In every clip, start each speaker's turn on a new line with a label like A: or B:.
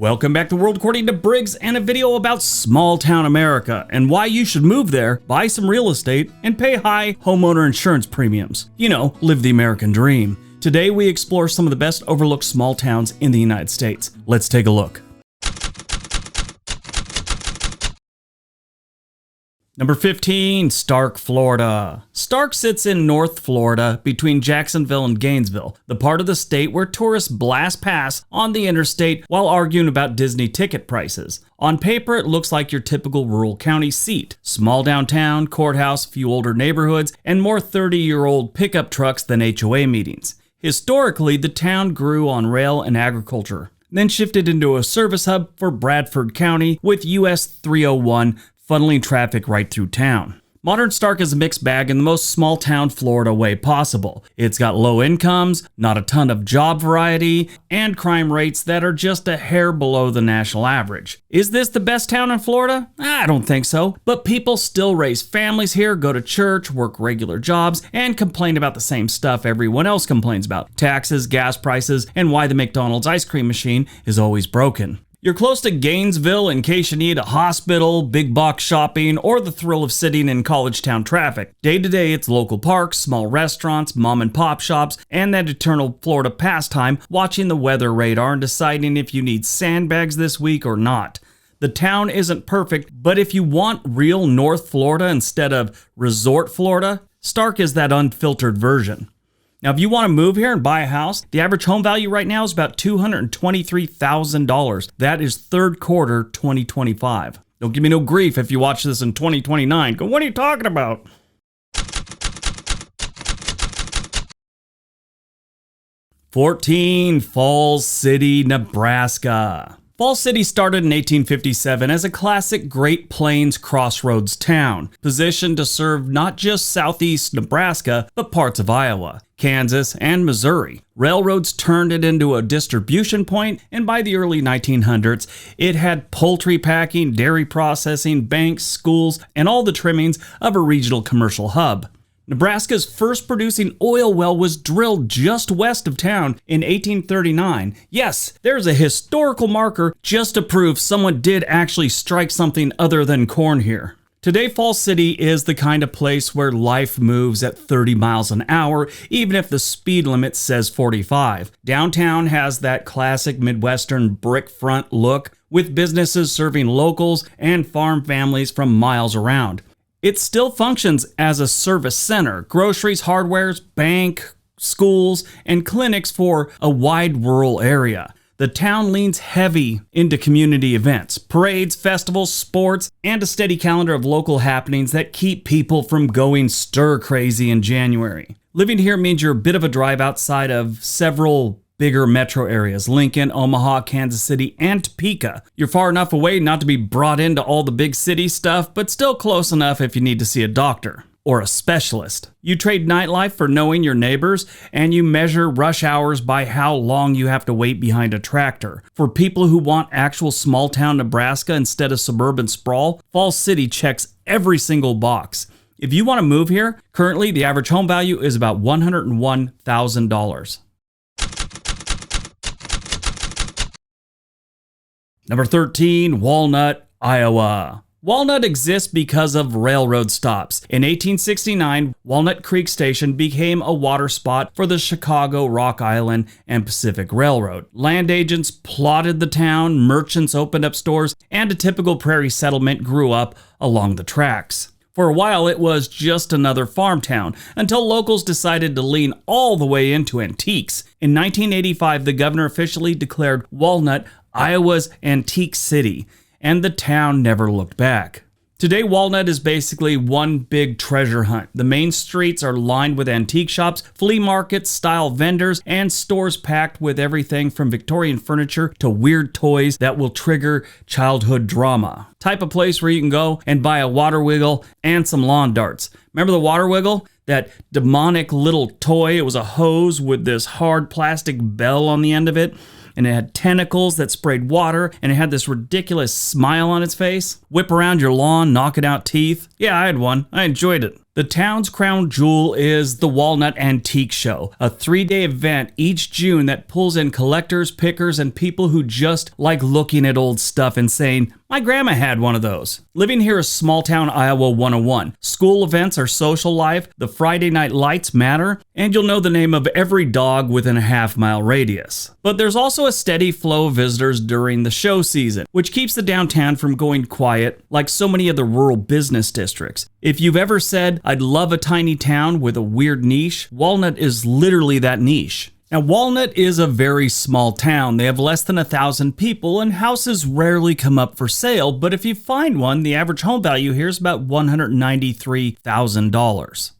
A: Welcome back to World According to Briggs and a video about small town America and why you should move there, buy some real estate, and pay high homeowner insurance premiums. You know, live the American dream. Today we explore some of the best overlooked small towns in the United States. Let's take a look. Number 15, Starke, Florida. Starke sits in North Florida between Jacksonville and Gainesville, the part of the state where tourists blast past on the interstate while arguing about Disney ticket prices. On paper, it looks like your typical rural county seat. Small downtown, courthouse, few older neighborhoods, and more 30-year-old pickup trucks than HOA meetings. Historically, the town grew on rail and agriculture, then shifted into a service hub for Bradford County with US 301 funneling traffic right through town. Modern Starke is a mixed bag in the most small town Florida way possible. It's got low incomes, not a ton of job variety, and crime rates that are just a hair below the national average. Is this the best town in Florida? I don't think so, but people still raise families here, go to church, work regular jobs, and complain about the same stuff everyone else complains about: taxes, gas prices, and why the McDonald's ice cream machine is always broken. You're close to Gainesville in case you need a hospital, big box shopping, or the thrill of sitting in college town traffic. Day to day, it's local parks, small restaurants, mom and pop shops, and that eternal Florida pastime, watching the weather radar and deciding if you need sandbags this week or not. The town isn't perfect, but if you want real North Florida instead of resort Florida, Starke is that unfiltered version. Now, if you want to move here and buy a house, the average home value right now is about $223,000. That is third quarter 2025. Don't give me no grief if you watch this in 2029. Go, what are you talking about? (14) Falls City, Nebraska. Falls City started in 1857 as a classic Great Plains crossroads town, positioned to serve not just southeast Nebraska, but parts of Iowa, Kansas, and Missouri. Railroads turned it into a distribution point, and by the early 1900s, it had poultry packing, dairy processing, banks, schools, and all the trimmings of a regional commercial hub. Nebraska's first producing oil well was drilled just west of town in 1839. Yes, there's a historical marker just to prove someone did actually strike something other than corn here. Today, Falls City is the kind of place where life moves at 30 miles an hour, even if the speed limit says 45. Downtown has that classic Midwestern brick front look, with businesses serving locals and farm families from miles around. It still functions as a service center: groceries, hardwares, bank, schools, and clinics for a wide rural area. The town leans heavy into community events, parades, festivals, sports, and a steady calendar of local happenings that keep people from going stir crazy in January. Living here means you're a bit of a drive outside of several bigger metro areas: Lincoln, Omaha, Kansas City, and Topeka. You're far enough away not to be brought into all the big city stuff, but still close enough if you need to see a doctor or a specialist. You trade nightlife for knowing your neighbors, and you measure rush hours by how long you have to wait behind a tractor. For people who want actual small town Nebraska instead of suburban sprawl, Falls City checks every single box. If you want to move here, currently the average home value is about $101,000. Number 13, Walnut, Iowa. Walnut exists because of railroad stops. In 1869, Walnut Creek Station became a water spot for the Chicago, Rock Island, and Pacific Railroad. Land agents plotted the town, merchants opened up stores, and a typical prairie settlement grew up along the tracks. For a while, it was just another farm town, until locals decided to lean all the way into antiques. In 1985, the governor officially declared Walnut Iowa's antique city, and the town never looked back. Today, Walnut is basically one big treasure hunt. The main streets are lined with antique shops, flea markets, style vendors, and stores packed with everything from Victorian furniture to weird toys that will trigger childhood drama. Type of place where you can go and buy a water wiggle and some lawn darts. Remember the water wiggle? That demonic little toy. It was a hose with this hard plastic bell on the end of it, and it had tentacles that sprayed water, and it had this ridiculous smile on its face. Whip around your lawn, knocking out teeth. Yeah, I had one. I enjoyed it. The town's crown jewel is the Walnut Antique Show, a 3-day event each June that pulls in collectors, pickers, and people who just like looking at old stuff and saying, "My grandma had one of those." Living here is small town Iowa 101. School events are social life, the Friday night lights matter, and you'll know the name of every dog within a half-mile radius. But there's also a steady flow of visitors during the show season, which keeps the downtown from going quiet like so many other rural business districts. If you've ever said, "I'd love a tiny town with a weird niche," Walnut is literally that niche. Now, Walnut is a very small town. They have less than 1,000 people, and houses rarely come up for sale, but if you find one, the average home value here is about $193,000.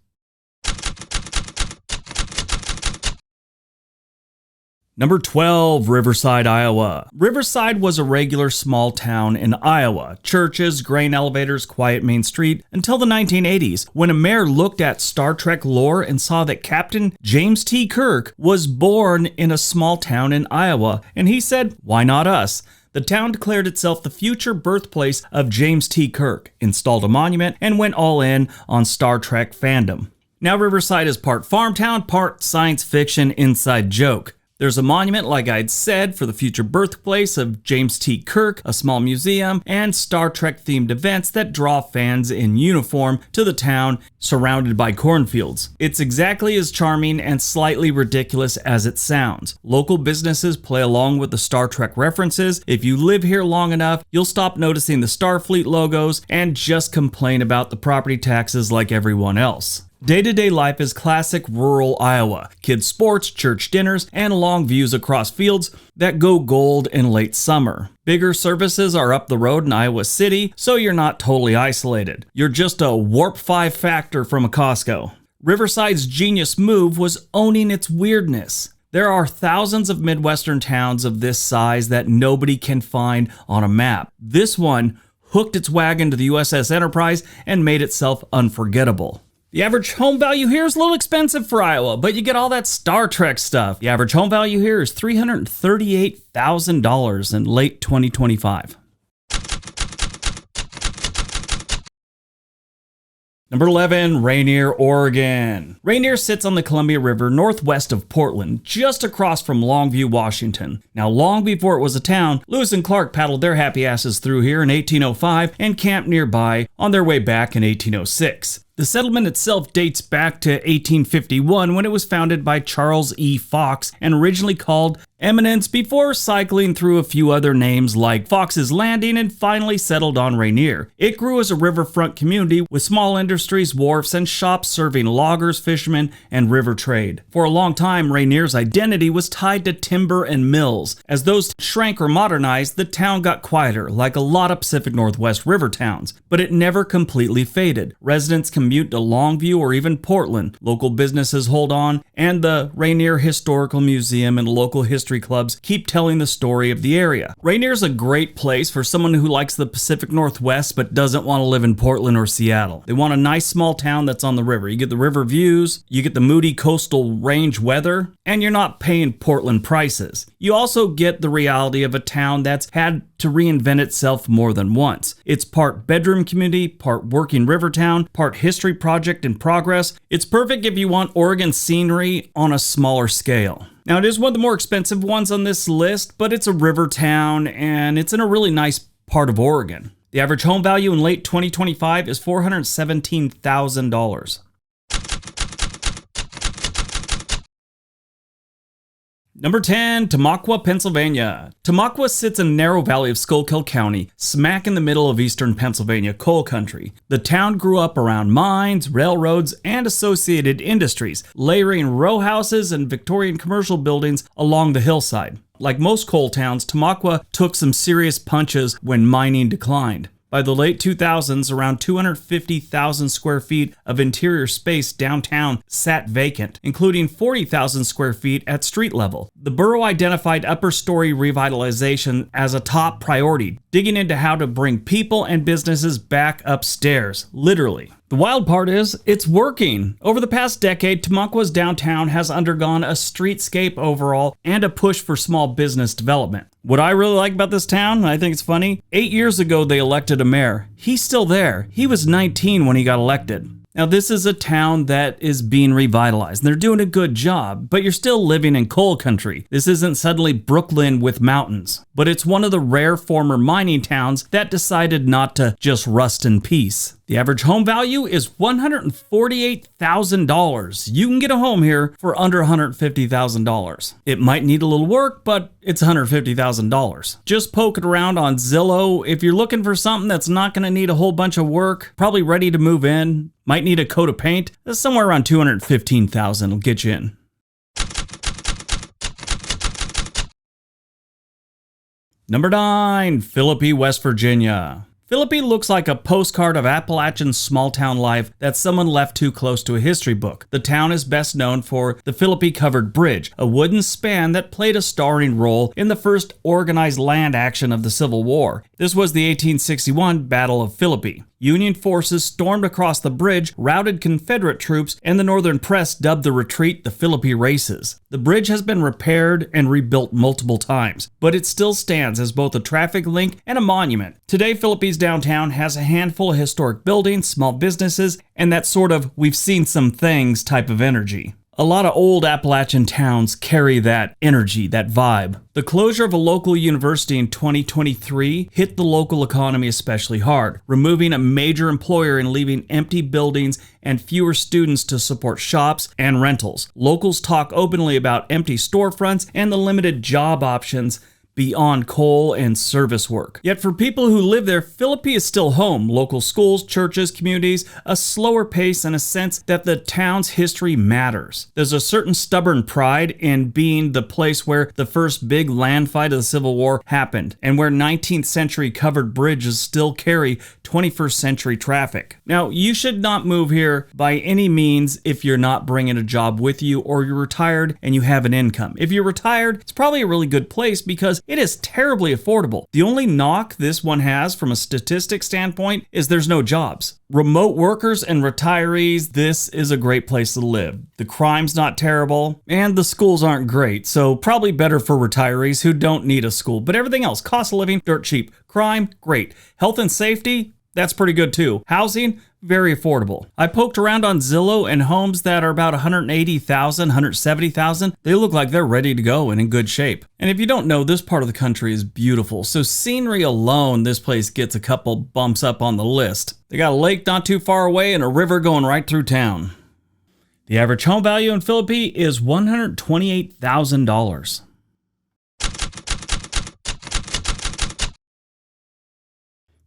A: Number 12, Riverside, Iowa. Riverside was a regular small town in Iowa. Churches, grain elevators, quiet Main Street until the 1980s, when a mayor looked at Star Trek lore and saw that Captain James T. Kirk was born in a small town in Iowa, and he said, "Why not us?" The town declared itself the future birthplace of James T. Kirk, installed a monument, and went all in on Star Trek fandom. Now Riverside is part farm town, part science fiction inside joke. There's a monument, like I'd said, for the future birthplace of James T. Kirk, a small museum, and Star Trek-themed events that draw fans in uniform to the town surrounded by cornfields. It's exactly as charming and slightly ridiculous as it sounds. Local businesses play along with the Star Trek references. If you live here long enough, you'll stop noticing the Starfleet logos and just complain about the property taxes like everyone else. Day-to-day life is classic rural Iowa. Kids' sports, church dinners, and long views across fields that go gold in late summer. Bigger services are up the road in Iowa City, so you're not totally isolated. You're just a Warp 5 factor from a Costco. Riverside's genius move was owning its weirdness. There are thousands of Midwestern towns of this size that nobody can find on a map. This one hooked its wagon to the USS Enterprise and made itself unforgettable. The average home value here is a little expensive for Iowa, but you get all that Star Trek stuff. The average home value here is $338,000 in late 2025. Number 11, Rainier, Oregon. Rainier sits on the Columbia River northwest of Portland, just across from Longview, Washington. Now, long before it was a town, Lewis and Clark paddled their happy asses through here in 1805 and camped nearby on their way back in 1806. The settlement itself dates back to 1851 when it was founded by Charles E. Fox and originally called Eminence before cycling through a few other names like Fox's Landing and finally settled on Rainier. It grew as a riverfront community with small industries, wharfs, and shops serving loggers, fishermen, and river trade. For a long time, Rainier's identity was tied to timber and mills. As those shrank or modernized, the town got quieter, like a lot of Pacific Northwest river towns, but it never completely faded. Residents commute to Longview or even Portland. Local businesses hold on, and the Rainier Historical Museum and local history clubs keep telling the story of the area. Rainier's a great place for someone who likes the Pacific Northwest but doesn't want to live in Portland or Seattle. They want a nice small town that's on the river. You get the river views, you get the moody coastal range weather, and you're not paying Portland prices. You also get the reality of a town that's had to reinvent itself more than once. It's part bedroom community, part working river town, part history project in progress. It's perfect if you want Oregon scenery on a smaller scale. Now, it is one of the more expensive ones on this list, but it's a river town and it's in a really nice part of Oregon. The average home value in late 2025 is $417,000. Number 10, Tamaqua, Pennsylvania. Tamaqua sits in a narrow valley of Schuylkill County, smack in the middle of eastern Pennsylvania coal country. The town grew up around mines, railroads, and associated industries, layering row houses and Victorian commercial buildings along the hillside. Like most coal towns, Tamaqua took some serious punches when mining declined. By the late 2000s, around 250,000 square feet of interior space downtown sat vacant, including 40,000 square feet at street level. The borough identified upper story revitalization as a top priority, digging into how to bring people and businesses back upstairs, literally. The wild part is, it's working. Over the past decade, Tamaqua's downtown has undergone a streetscape overhaul and a push for small business development. What I really like about this town, and I think it's funny, 8 years ago they elected a mayor. He's still there. He was 19 when he got elected. Now, this is a town that is being revitalized. They're doing a good job, but you're still living in coal country. This isn't suddenly Brooklyn with mountains, but it's one of the rare former mining towns that decided not to just rust in peace. The average home value is $148,000. You can get a home here for under $150,000. It might need a little work, but it's $150,000. Just poke it around on Zillow. If you're looking for something that's not going to need a whole bunch of work, probably ready to move in, might need a coat of paint, somewhere around $215,000 will get you in. Number 9, Philippi, West Virginia. Philippi looks like a postcard of Appalachian small-town life that someone left too close to a history book. The town is best known for the Philippi Covered Bridge, a wooden span that played a starring role in the first organized land action of the Civil War. This was the 1861 Battle of Philippi. Union forces stormed across the bridge, routed Confederate troops, and the Northern press dubbed the retreat the Philippi Races. The bridge has been repaired and rebuilt multiple times, but it still stands as both a traffic link and a monument. Today, Philippi's downtown has a handful of historic buildings, small businesses, and that sort of we've seen some things type of energy. A lot of old Appalachian towns carry that energy, that vibe. The closure of a local university in 2023 hit the local economy especially hard, removing a major employer and leaving empty buildings and fewer students to support shops and rentals. Locals talk openly about empty storefronts and the limited job options beyond coal and service work. Yet for people who live there, Philippi is still home. Local schools, churches, communities, a slower pace, and a sense that the town's history matters. There's a certain stubborn pride in being the place where the first big land fight of the Civil War happened, and where 19th century covered bridges still carry 21st century traffic. Now, you should not move here by any means if you're not bringing a job with you, or you're retired and you have an income. If you're retired, it's probably a really good place because it is terribly affordable. The only knock this one has from a statistic standpoint is there's no jobs. Remote workers and retirees, this is a great place to live. The crime's not terrible, and the schools aren't great, so probably better for retirees who don't need a school. But everything else, cost of living, dirt cheap. Crime, great. Health and safety, that's pretty good too. Housing, very affordable. I poked around on Zillow, and homes that are about $180,000, $170,000, they look like they're ready to go and in good shape. And if you don't know, this part of the country is beautiful. So scenery alone, this place gets a couple bumps up on the list. They got a lake not too far away and a river going right through town. The average home value in Philippi is $128,000.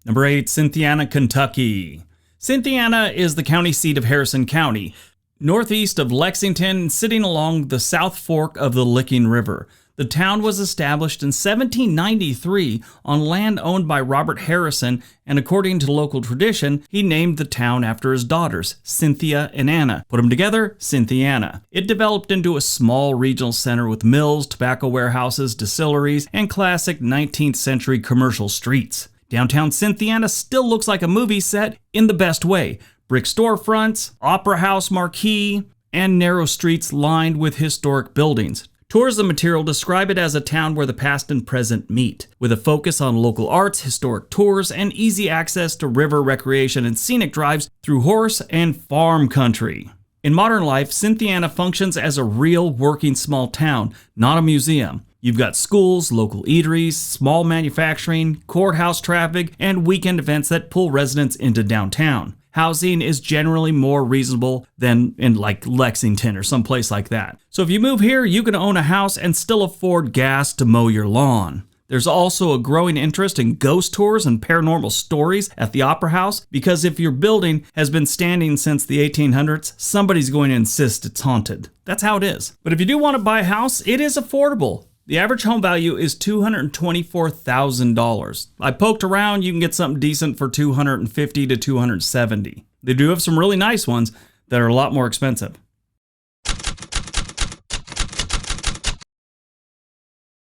A: Number 8, Cynthiana, Kentucky. Cynthiana is the county seat of Harrison County, northeast of Lexington, sitting along the South Fork of the Licking River. The town was established in 1793 on land owned by Robert Harrison, and according to local tradition, he named the town after his daughters, Cynthia and Anna. Put them together, Cynthiana. It developed into a small regional center with mills, tobacco warehouses, distilleries, and classic 19th century commercial streets. Downtown Cynthiana still looks like a movie set in the best way. Brick storefronts, opera house marquee, and narrow streets lined with historic buildings. Tourism material describe it as a town where the past and present meet, with a focus on local arts, historic tours, and easy access to river recreation and scenic drives through horse and farm country. In modern life, Cynthiana functions as a real working small town, not a museum. You've got schools, local eateries, small manufacturing, courthouse traffic, and weekend events that pull residents into downtown. Housing is generally more reasonable than in like Lexington or someplace like that. So if you move here, you can own a house and still afford gas to mow your lawn. There's also a growing interest in ghost tours and paranormal stories at the Opera House, because if your building has been standing since the 1800s, somebody's going to insist it's haunted. That's how it is. But if you do want to buy a house, it is affordable. The average home value is $224,000. I poked around, you can get something decent for $250,000 to $270,000. They do have some really nice ones that are a lot more expensive.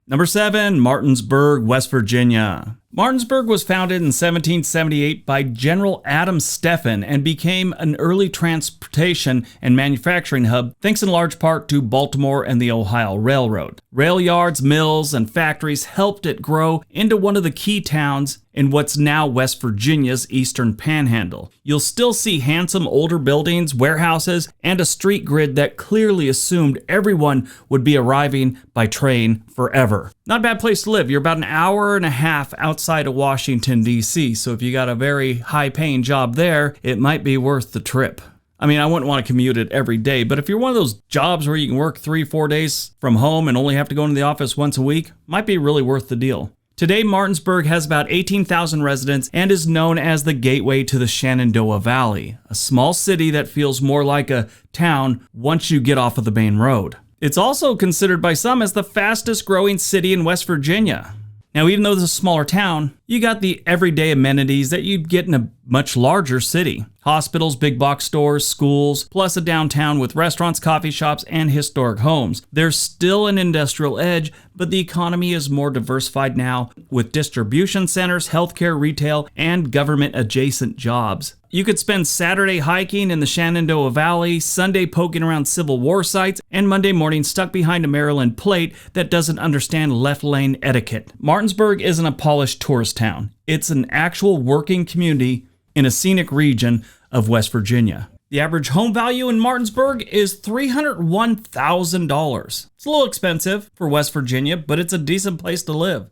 A: Number 7, Martinsburg, West Virginia. Martinsburg was founded in 1778 by General Adam Stephen and became an early transportation and manufacturing hub thanks in large part to Baltimore and the Ohio Railroad. Rail yards, mills, and factories helped it grow into one of the key towns in what's now West Virginia's eastern panhandle. You'll still see handsome older buildings, warehouses, and a street grid that clearly assumed everyone would be arriving by train forever. Not a bad place to live. You're about an hour and a half outside of Washington, D.C., so if you got a very high-paying job there, it might be worth the trip. I mean, I wouldn't want to commute it every day, but if you're one of those jobs where you can work 3-4 days from home and only have to go into the office once a week, might be really worth the deal. Today, Martinsburg has about 18,000 residents and is known as the gateway to the Shenandoah Valley, a small city that feels more like a town once you get off of the main road. It's also considered by some as the fastest growing city in West Virginia. Now, even though it's a smaller town, you got the everyday amenities that you'd get in a much larger city. Hospitals, big box stores, schools, plus a downtown with restaurants, coffee shops, and historic homes. There's still an industrial edge, but the economy is more diversified now with distribution centers, healthcare, retail, and government-adjacent jobs. You could spend Saturday hiking in the Shenandoah Valley, Sunday poking around Civil War sites, and Monday morning stuck behind a Maryland plate that doesn't understand left lane etiquette. Martinsburg isn't a polished tourist town. It's an actual working community in a scenic region of West Virginia. The average home value in Martinsburg is $301,000. It's a little expensive for West Virginia, but it's a decent place to live.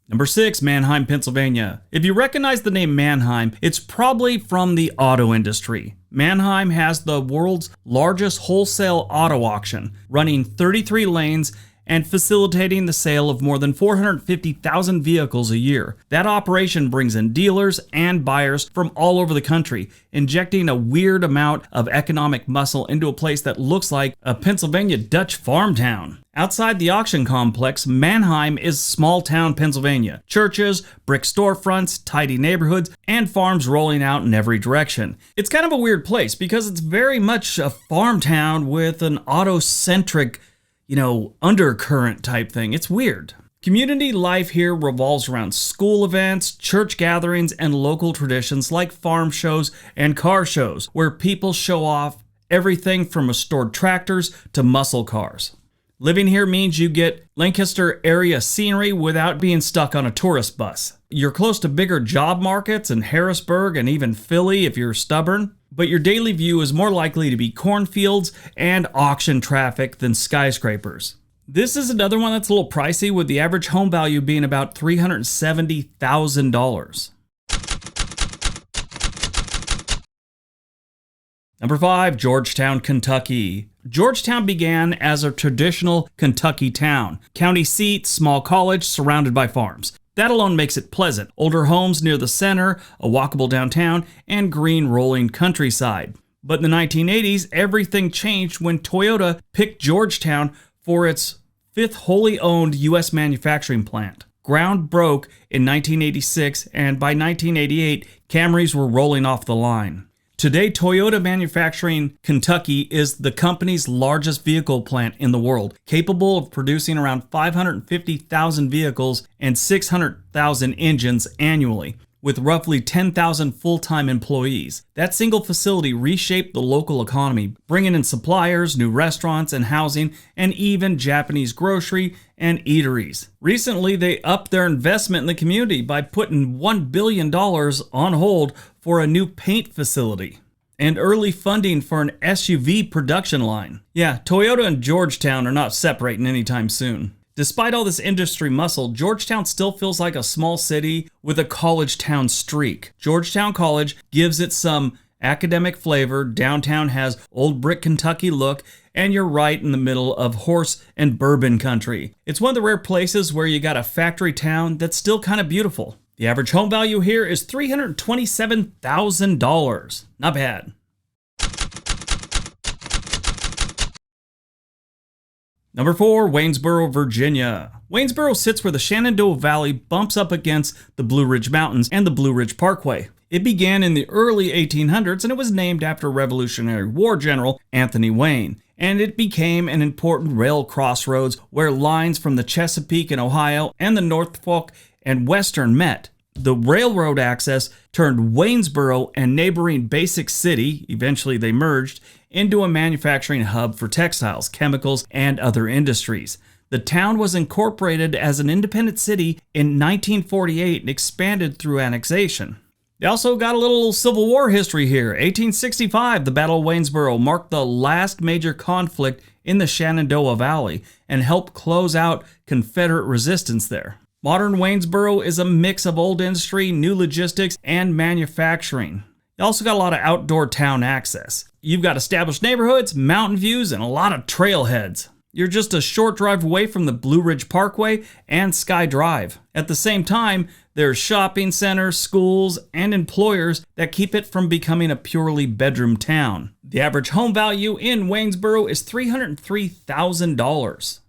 A: Number 6, Manheim, Pennsylvania. If you recognize the name Manheim, it's probably from the auto industry. Manheim has the world's largest wholesale auto auction, running 33 lanes and facilitating the sale of more than 450,000 vehicles a year. That operation brings in dealers and buyers from all over the country, injecting a weird amount of economic muscle into a place that looks like a Pennsylvania Dutch farm town. Outside the auction complex, Manheim is small town Pennsylvania. Churches, brick storefronts, tidy neighborhoods, and farms rolling out in every direction. It's kind of a weird place because it's very much a farm town with an auto-centric undercurrent type thing. It's weird. Community life here revolves around school events, church gatherings, and local traditions like farm shows and car shows, where people show off everything from restored tractors to muscle cars. Living here means you get Lancaster area scenery without being stuck on a tourist bus. You're close to bigger job markets in Harrisburg and even Philly if you're stubborn, but your daily view is more likely to be cornfields and auction traffic than skyscrapers. This is another one that's a little pricey, with the average home value being about $370,000. Number 5, Georgetown, Kentucky. Georgetown began as a traditional Kentucky town. County seat, small college, surrounded by farms. That alone makes it pleasant. Older homes near the center, a walkable downtown, and green rolling countryside. But in the 1980s, everything changed when Toyota picked Georgetown for its 5th wholly owned U.S. manufacturing plant. Ground broke in 1986, and by 1988, Camrys were rolling off the line. Today, Toyota Manufacturing Kentucky is the company's largest vehicle plant in the world, capable of producing around 550,000 vehicles and 600,000 engines annually, with roughly 10,000 full-time employees. That single facility reshaped the local economy, bringing in suppliers, new restaurants and housing, and even Japanese grocery and eateries. Recently, they upped their investment in the community by putting $1 billion on hold for a new paint facility and early funding for an SUV production line. Yeah, Toyota and Georgetown are not separating anytime soon. Despite all this industry muscle, Georgetown still feels like a small city with a college town streak. Georgetown College gives it some academic flavor, downtown has old brick Kentucky look, and you're right in the middle of horse and bourbon country. It's one of the rare places where you got a factory town that's still kind of beautiful. The average home value here is $327,000. Not bad. Number 4, Waynesboro, Virginia. Waynesboro sits where the Shenandoah Valley bumps up against the Blue Ridge Mountains and the Blue Ridge Parkway. It began in the early 1800s and it was named after Revolutionary War General Anthony Wayne. And it became an important rail crossroads where lines from the Chesapeake in Ohio and the Norfolk and Western met. The railroad access turned Waynesboro and neighboring Basic City, eventually they merged, into a manufacturing hub for textiles, chemicals, and other industries. The town was incorporated as an independent city in 1948 and expanded through annexation. They also got a little Civil War history here. 1865, the Battle of Waynesboro marked the last major conflict in the Shenandoah Valley and helped close out Confederate resistance there. Modern Waynesboro is a mix of old industry, new logistics, and manufacturing. You also got a lot of outdoor town access. You've got established neighborhoods, mountain views, and a lot of trailheads. You're just a short drive away from the Blue Ridge Parkway and Sky Drive. At the same time, there's shopping centers, schools, and employers that keep it from becoming a purely bedroom town. The average home value in Waynesboro is $303,000.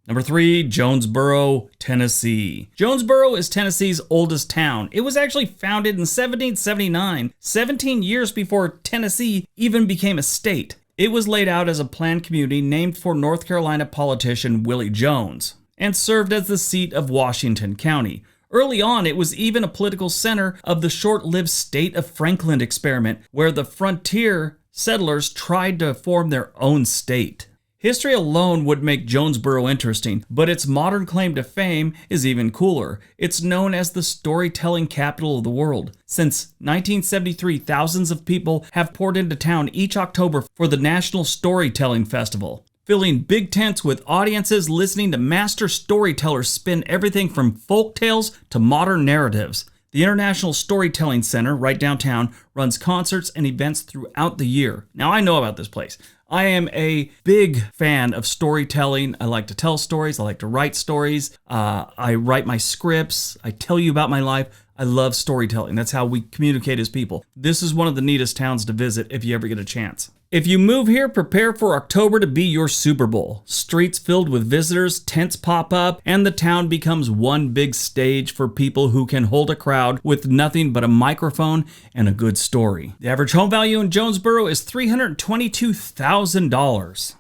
A: Number 3, Jonesborough, Tennessee. Jonesborough is Tennessee's oldest town. It was actually founded in 1779, 17 years before Tennessee even became a state. It was laid out as a planned community named for North Carolina politician Willie Jones and served as the seat of Washington County. Early on, it was even a political center of the short-lived state of Franklin experiment, where the frontier settlers tried to form their own state. History alone would make Jonesborough interesting, but its modern claim to fame is even cooler. It's known as the storytelling capital of the world. Since 1973, thousands of people have poured into town each October for the National Storytelling Festival, filling big tents with audiences listening to master storytellers spin everything from folk tales to modern narratives. The International Storytelling Center, right downtown, runs concerts and events throughout the year. Now, I know about this place. I am a big fan of storytelling. I like to tell stories. I like to write stories. I write my scripts. I tell you about my life. I love storytelling. That's how we communicate as people. This is one of the neatest towns to visit if you ever get a chance. If you move here, prepare for October to be your Super Bowl. Streets filled with visitors, tents pop up, and the town becomes one big stage for people who can hold a crowd with nothing but a microphone and a good story. The average home value in Jonesborough is $322,000.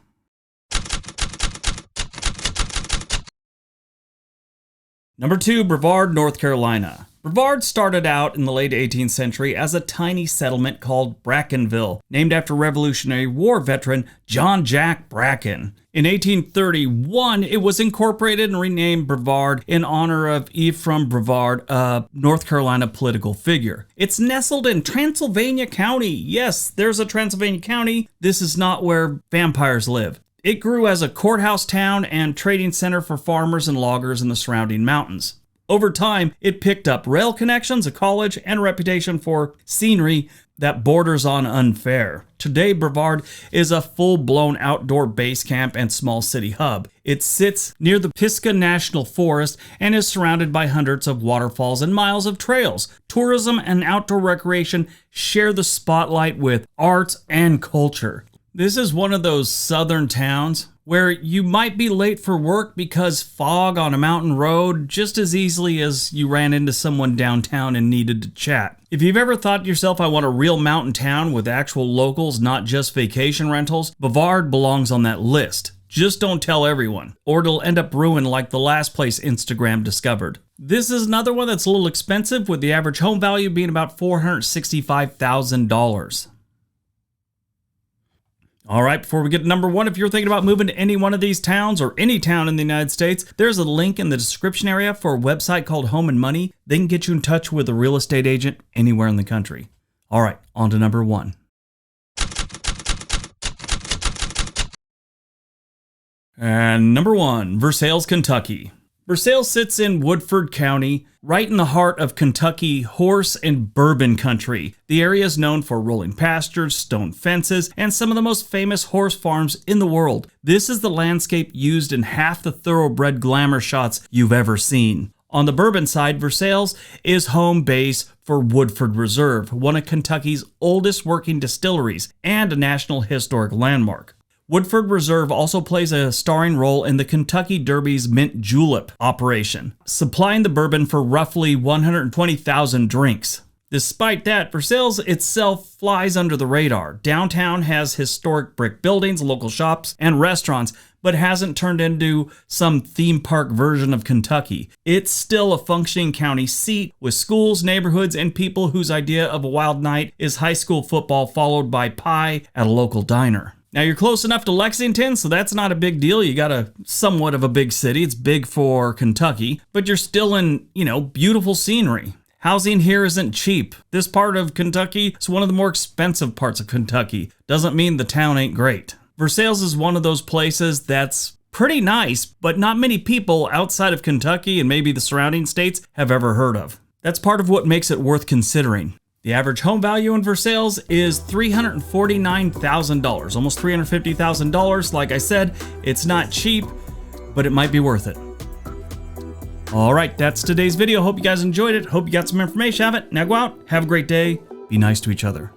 A: Number 2, Brevard, North Carolina. Brevard started out in the late 18th century as a tiny settlement called Brackenville, named after Revolutionary War veteran John Jack Bracken. In 1831, it was incorporated and renamed Brevard in honor of Ephraim Brevard, a North Carolina political figure. It's nestled in Transylvania County. Yes, there's a Transylvania County. This is not where vampires live. It grew as a courthouse town and trading center for farmers and loggers in the surrounding mountains. Over time, it picked up rail connections, a college, and a reputation for scenery that borders on unfair. Today, Brevard is a full-blown outdoor base camp and small city hub. It sits near the Pisgah National Forest and is surrounded by hundreds of waterfalls and miles of trails. Tourism and outdoor recreation share the spotlight with arts and culture. This is one of those southern towns where you might be late for work because fog on a mountain road just as easily as you ran into someone downtown and needed to chat. If you've ever thought to yourself, I want a real mountain town with actual locals, not just vacation rentals, Brevard belongs on that list. Just don't tell everyone, or it'll end up ruined like the last place Instagram discovered. This is another one that's a little expensive, with the average home value being about $465,000. All right, before we get to number 1, if you're thinking about moving to any one of these towns or any town in the United States, there's a link in the description area for a website called Home and Money. They can get you in touch with a real estate agent anywhere in the country. All right, on to number 1. And number 1, Versailles, Kentucky. Versailles sits in Woodford County, right in the heart of Kentucky horse and bourbon country. The area is known for rolling pastures, stone fences, and some of the most famous horse farms in the world. This is the landscape used in half the thoroughbred glamour shots you've ever seen. On the bourbon side, Versailles is home base for Woodford Reserve, one of Kentucky's oldest working distilleries and a National Historic Landmark. Woodford Reserve also plays a starring role in the Kentucky Derby's mint julep operation, supplying the bourbon for roughly 120,000 drinks. Despite that, Versailles itself flies under the radar. Downtown has historic brick buildings, local shops, and restaurants, but hasn't turned into some theme park version of Kentucky. It's still a functioning county seat with schools, neighborhoods, and people whose idea of a wild night is high school football followed by pie at a local diner. Now, you're close enough to Lexington, so that's not a big deal. You got a somewhat of a big city. It's big for Kentucky, but you're still in, beautiful scenery. Housing here isn't cheap. This part of Kentucky is one of the more expensive parts of Kentucky. Doesn't mean the town ain't great. Versailles is one of those places that's pretty nice, but not many people outside of Kentucky and maybe the surrounding states have ever heard of. That's part of what makes it worth considering. The average home value in Versailles is $349,000, almost $350,000. Like I said, it's not cheap, but it might be worth it. All right, that's today's video. Hope you guys enjoyed it. Hope you got some information out of it. Now go out, have a great day, be nice to each other.